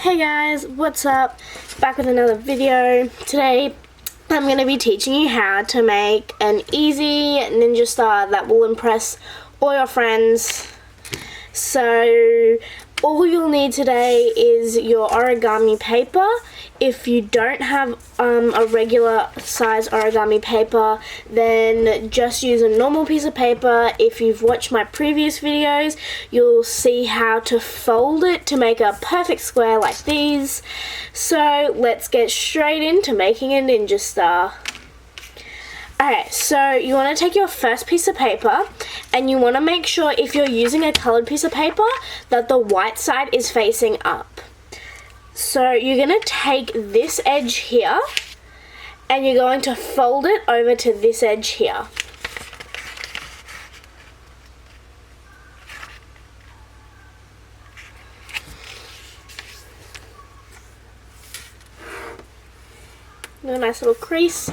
Hey guys, what's up? Back with another video. Today I'm going to be teaching you how to make an easy ninja star that will impress all your friends. So all you'll need today is your origami paper. If you don't have a regular size origami paper, then just use a normal piece of paper. If you've watched my previous videos, you'll see how to fold it to make a perfect square like these. So let's get straight into making a ninja star. Okay, so you want to take your first piece of paper and you want to make sure, if you're using a colored piece of paper, that the white side is facing up. So you're going to take this edge here and you're going to fold it over to this edge here. A nice little crease.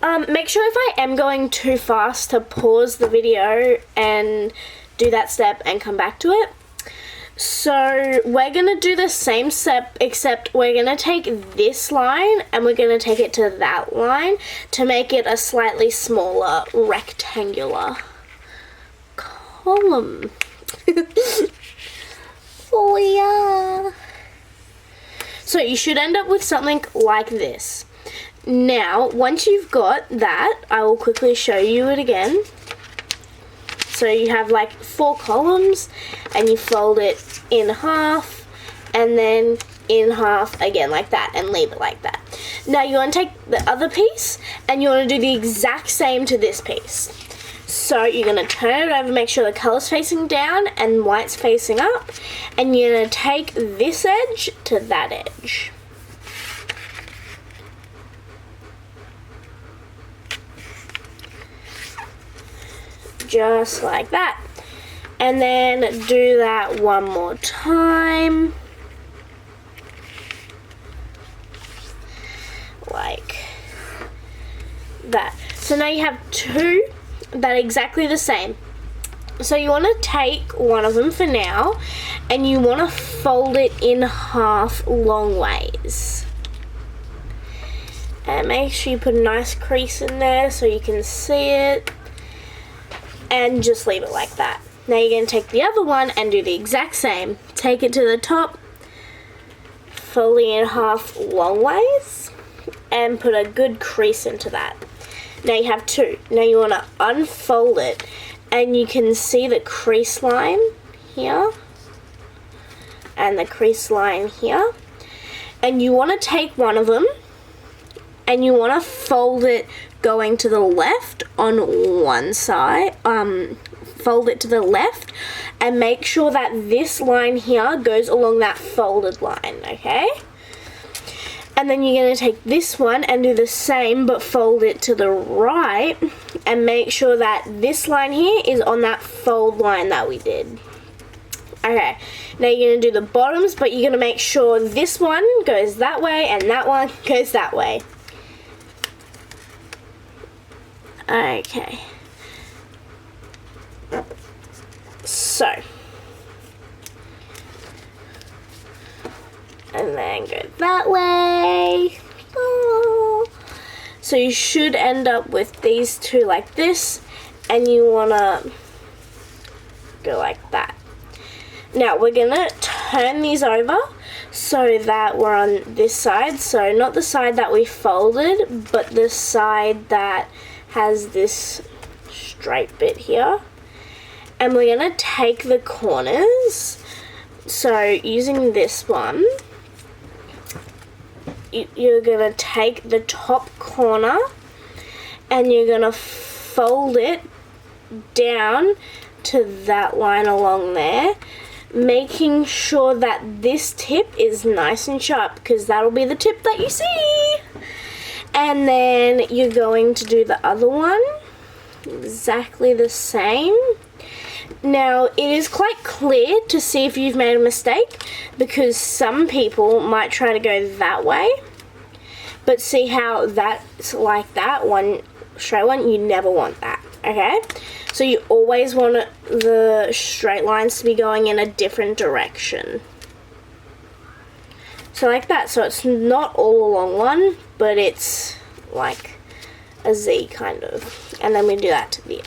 Make sure if I am going too fast to pause the video and do that step and come back to it. So we're going to do the same step, except we're going to take this line and we're going to take it to that line to make it a slightly smaller rectangular column. Oh yeah. So you should end up with something like this. Now, once you've got that, I will quickly show you it again. So you have like 4 columns and you fold it in half and then in half again like that and leave it like that. Now you want to take the other piece and you want to do the exact same to this piece. So you're going to turn it over, make sure the color's facing down and white's facing up, and you're going to take this edge to that edge. Just like that. And then do that one more time. Like that. So now you have 2 that are exactly the same. So you want to take one of them for now and you want to fold it in half long ways. And make sure you put a nice crease in there so you can see it. And just leave it like that. Now you're going to take the other one and do the exact same. Take it to the top, fold it in half long ways, and put a good crease into that. Now you have 2. Now you want to unfold it, and you can see the crease line here, and the crease line here. And you want to take one of them, and you want to fold it going to the left on one side, fold it to the left and make sure that this line here goes along that folded line, okay? And then you're going to take this one and do the same but fold it to the right and make sure that this line here is on that fold line that we did. Okay, now you're going to do the bottoms, but you're going to make sure this one goes that way and that one goes that way. Okay, so, and then go that way. Oh. So you should end up with these 2 like this, and you want to go like that. Now we're going to turn these over so that we're on this side, so not the side that we folded, but the side that has this straight bit here. And we're going to take the corners. So using this one, you're going to take the top corner and you're going to fold it down to that line along there, making sure that this tip is nice and sharp, because that'll be the tip that you see. And then you're going to do the other one exactly the same. Now it is quite clear to see if you've made a mistake, because some people might try to go that way, but see how that's like that one straight one, you never want that, okay? So you always want the straight lines to be going in a different direction. So like that. So it's not all along one, but it's like a Z kind of. And then we do that to the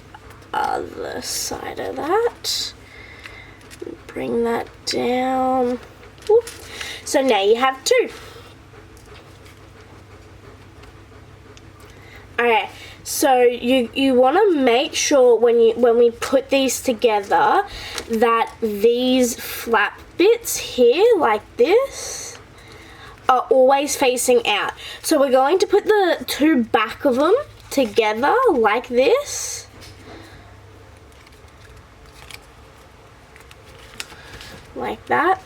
other side of that. Bring that down. Whoop. So now you have two. Okay, so you want to make sure when we put these together that these flap bits here, like this, are always facing out. So we're going to put the two back of them together like this. Like that.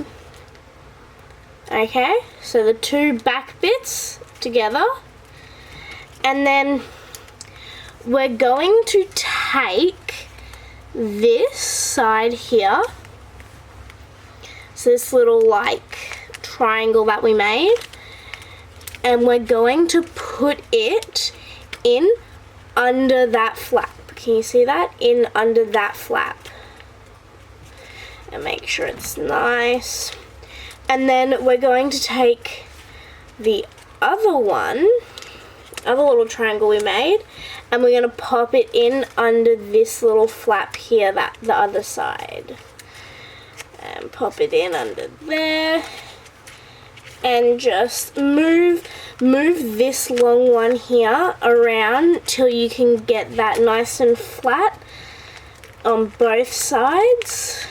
Okay, so the two back bits together. And then we're going to take this side here, so this little like triangle that we made, and we're going to put it in under that flap. Can you see that? In under that flap. And make sure it's nice. And then we're going to take the other one, other little triangle we made, and we're going to pop it in under this little flap here, that the other side, and pop it in under there, and just move this long one here around till you can get that nice and flat on both sides,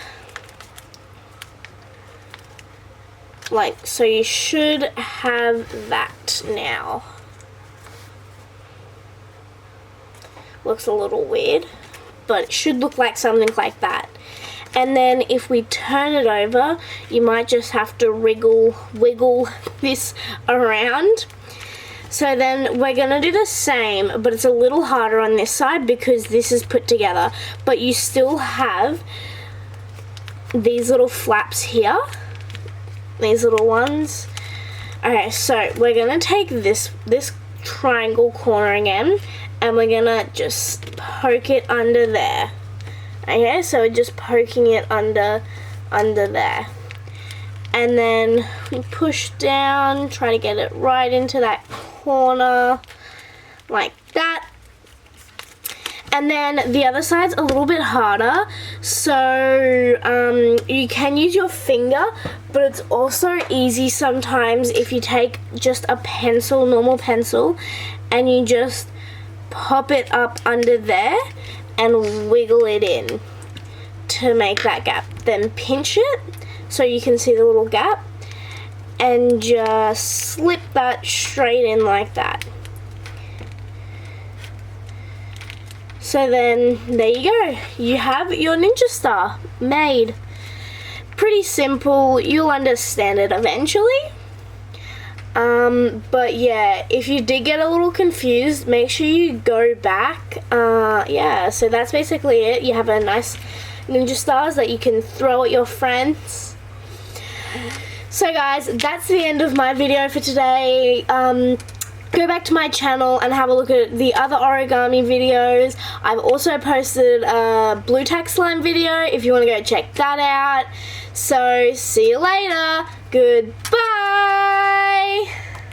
like so. You should have that now. Looks a little weird, but it should look like something like that. And then if we turn it over, you might just have to wiggle this around. So then we're gonna do the same, but it's a little harder on this side because this is put together, but you still have these little flaps here, these little ones. Okay, so we're gonna take this triangle corner again, and we're gonna just poke it under there. Okay, so we're just poking it under there. And then we push down, try to get it right into that corner, like that. And then the other side's a little bit harder, so you can use your finger, but it's also easy sometimes if you take just a pencil, normal pencil, and you just pop it up under there and wiggle it in to make that gap. Then pinch it so you can see the little gap and just slip that straight in like that. So then there you go, you have your ninja star made. Pretty simple, you'll understand it eventually. But yeah, if you did get a little confused, make sure you go back. Yeah, so that's basically it. You have a nice ninja stars that you can throw at your friends. So guys, that's the end of my video for today. Go back to my channel and have a look at the other origami videos. I've also posted a blue tack slime video if you want to go check that out. So see you later. Goodbye.